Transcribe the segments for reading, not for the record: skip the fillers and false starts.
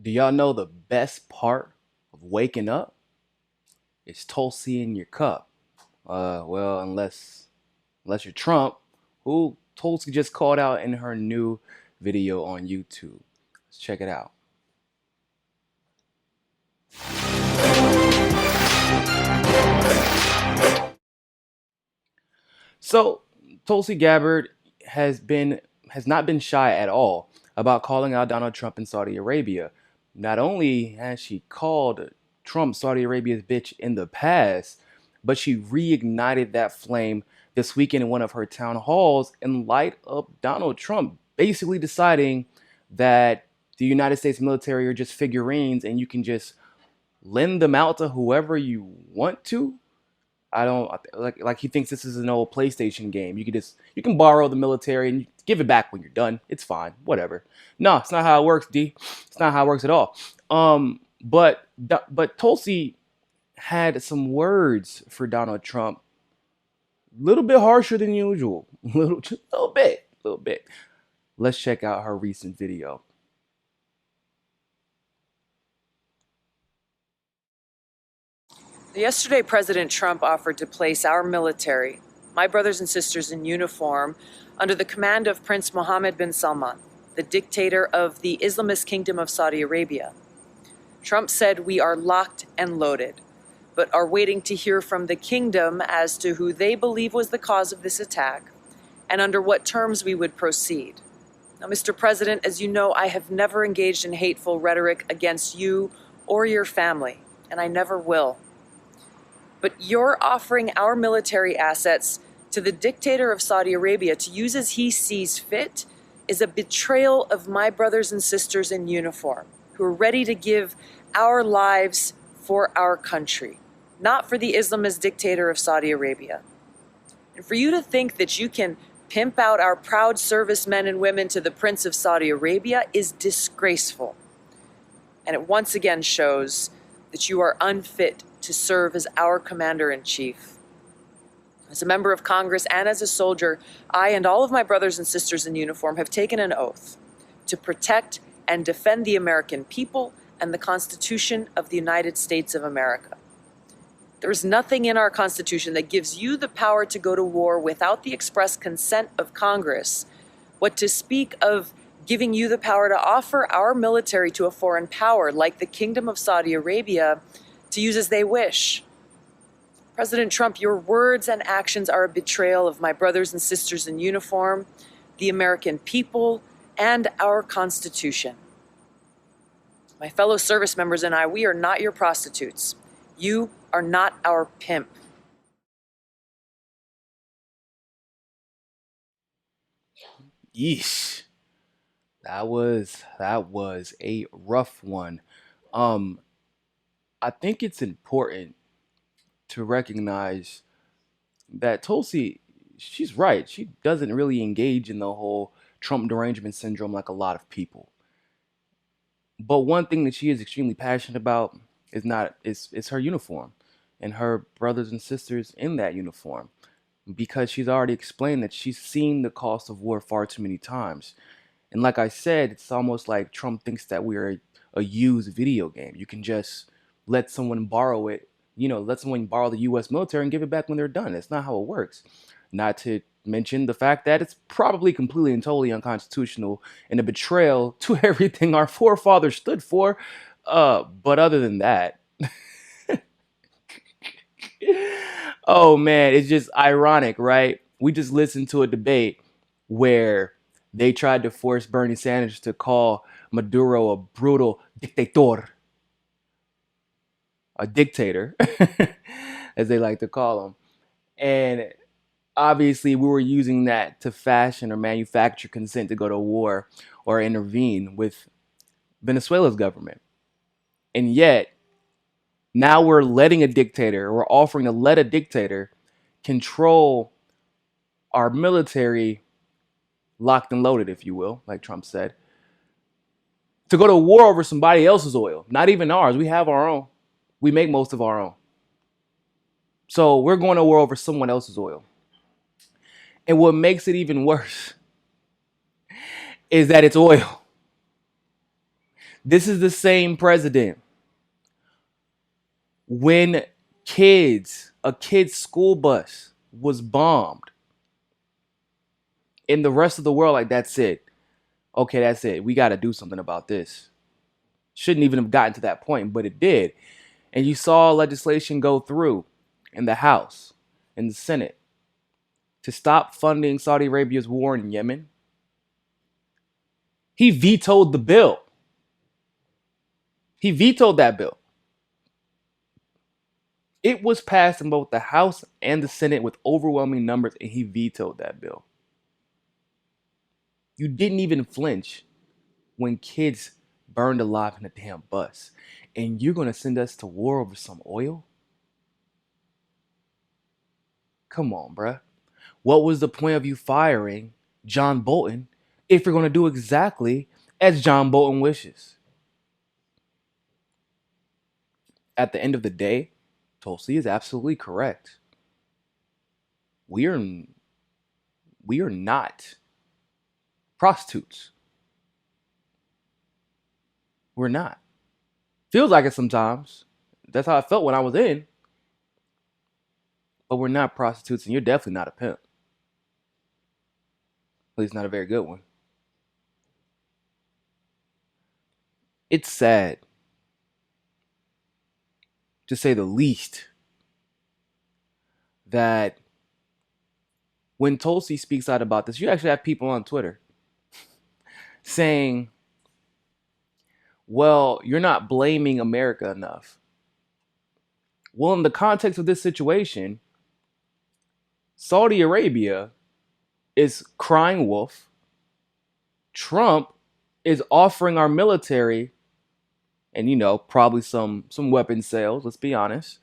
Do y'all know the best part of waking up? It's Tulsi in your cup. Well, unless you're Trump, who Tulsi just called out in her new video on YouTube. Let's check it out. So Tulsi Gabbard has not been shy at all about calling out Donald Trump in Saudi Arabia. Not only has she called Trump Saudi Arabia's bitch in the past, but she reignited that flame this weekend in one of her town halls in light of Donald Trump basically deciding that the United States military are just figurines and you can just lend them out to whoever you want to. I don't like he thinks this is an old PlayStation game. You can borrow the military and give it back when you're done. It's fine, whatever. No, it's not how it works, D. It's not how it works at all. But Tulsi had some words for Donald Trump, a little bit harsher than usual, a little bit. Let's check out her recent video. Yesterday, President Trump offered to place our military, my brothers and sisters in uniform, under the command of Prince Mohammed bin Salman, the dictator of the Islamist Kingdom of Saudi Arabia. Trump said we are locked and loaded, but are waiting to hear from the kingdom as to who they believe was the cause of this attack and under what terms we would proceed. Now, Mr. President, as you know, I have never engaged in hateful rhetoric against you or your family, and I never will. But you're offering our military assets to the dictator of Saudi Arabia to use as he sees fit is a betrayal of my brothers and sisters in uniform who are ready to give our lives for our country, not for the Islamist dictator of Saudi Arabia. And for you to think that you can pimp out our proud servicemen and women to the Prince of Saudi Arabia is disgraceful. And it once again shows that you are unfit to serve as our commander-in-chief. As a member of Congress and as a soldier, I and all of my brothers and sisters in uniform have taken an oath to protect and defend the American people and the Constitution of the United States of America. There is nothing in our Constitution that gives you the power to go to war without the express consent of Congress. What to speak of giving you the power to offer our military to a foreign power like the Kingdom of Saudi Arabia to use as they wish. President Trump, your words and actions are a betrayal of my brothers and sisters in uniform, the American people, and our Constitution. My fellow service members and I, we are not your prostitutes. You are not our pimp. Yeesh. That was a rough one. Um, I think it's important to recognize that Tulsi, she's right. She doesn't really engage in the whole Trump derangement syndrome like a lot of people. But one thing that she is extremely passionate about is her uniform and her brothers and sisters in that uniform. Because she's already explained that she's seen the cost of war far too many times. And like I said, it's almost like Trump thinks that we're a used video game. You can just let someone borrow it, let someone borrow the US military and give it back when they're done. That's not how it works. Not to mention the fact that it's probably completely and totally unconstitutional and a betrayal to everything our forefathers stood for. But other than that, oh man, it's just ironic, right? We just listened to a debate where they tried to force Bernie Sanders to call Maduro a brutal dictator, a dictator, as they like to call him. And obviously, we were using that to fashion or manufacture consent to go to war or intervene with Venezuela's government. And yet, now we're we're offering to let a dictator control our military, locked and loaded, if you will, like Trump said, to go to war over somebody else's oil, not even ours. We have our own. We make most of our own. So we're going to war over someone else's oil. And what makes it even worse is that it's oil. This is the same president. When a kid's school bus was bombed in the rest of the world, like, that's it. Okay, that's it. We got to do something about this. Shouldn't even have gotten to that point, but it did. And you saw legislation go through in the House, in the Senate, to stop funding Saudi Arabia's war in Yemen. He vetoed the bill. He vetoed that bill. It was passed in both the House and the Senate with overwhelming numbers, and he vetoed that bill. You didn't even flinch when kids burned alive in a damn bus. And you're going to send us to war over some oil? Come on, bruh. What was the point of you firing John Bolton if you're going to do exactly as John Bolton wishes? At the end of the day, Tulsi is absolutely correct. We are not prostitutes. We're not. Feels like it sometimes. That's how I felt when I was in. But we're not prostitutes, and you're definitely not a pimp. At least not a very good one. It's sad, to say the least, that when Tulsi speaks out about this, you actually have people on Twitter saying, well, you're not blaming America enough. Well, in the context of this situation, Saudi Arabia is crying wolf. Trump is offering our military, and probably some weapon sales, let's be honest.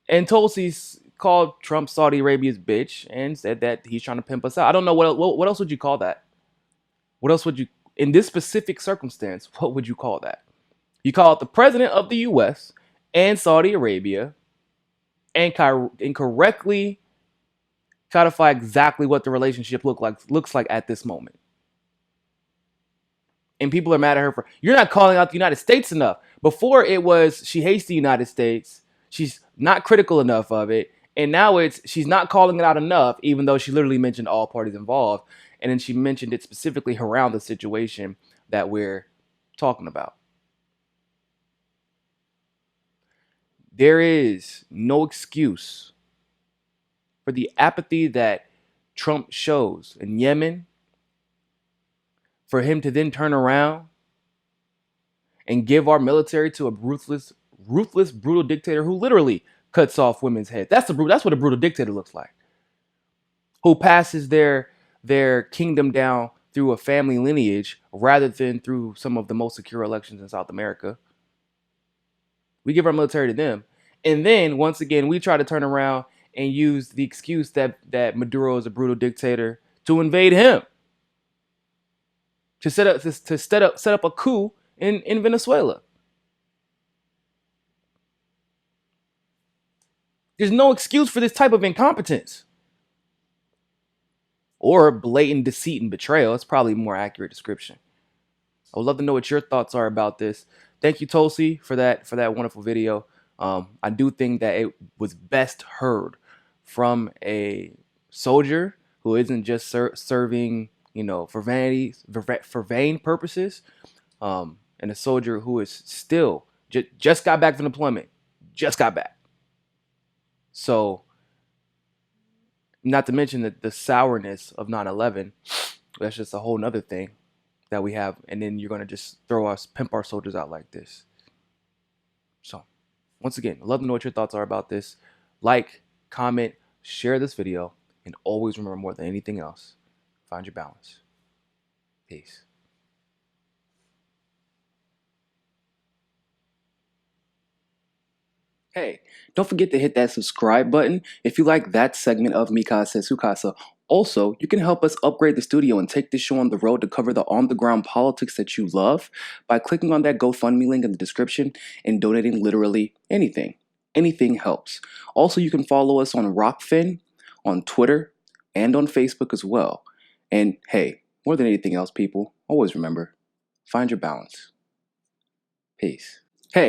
And Tulsi's called Trump Saudi Arabia's bitch and said that he's trying to pimp us out. I don't know what else would you call that? What else would you, in this specific circumstance, what would you call that? You call it the president of the U.S. and Saudi Arabia and correctly codify exactly what the relationship looks like at this moment. And people are mad at her for, you're not calling out the United States enough. Before it was she hates the United States. She's not critical enough of it. And now it's she's not calling it out enough, even though she literally mentioned all parties involved. And then she mentioned it specifically around the situation that we're talking about. There is no excuse for the apathy that Trump shows in Yemen, for him to then turn around and give our military to a ruthless, brutal dictator who literally cuts off women's heads. That's what a brutal dictator looks like. Who passes their kingdom down through a family lineage rather than through some of the most secure elections in South America. We give our military to them. And then once again, we try to turn around and use the excuse that Maduro is a brutal dictator to invade him. To set up a coup in Venezuela. There's no excuse for this type of incompetence. Or blatant deceit and betrayal. That's probably a more accurate description. I would love to know what your thoughts are about this. Thank you, Tulsi, for that wonderful video. I do think that it was best heard from a soldier who isn't just serving, for vanity, for vain purposes, and a soldier who is still just got back from deployment, just got back. So, not to mention the sourness of 9/11. That's just a whole nother thing that we have, and then you're gonna just pimp our soldiers out like this. So, once again, I'd love to know what your thoughts are about this. Like, comment, share this video, and always remember, more than anything else, find your balance. Peace. Hey, don't forget to hit that subscribe button if you like that segment of Mikasa Sukasa. Also, you can help us upgrade the studio and take this show on the road to cover the on-the-ground politics that you love by clicking on that GoFundMe link in the description and donating literally anything. Anything helps. Also, you can follow us on Rockfin, on Twitter, and on Facebook as well. And hey, more than anything else, people, always remember, Find your balance. Peace.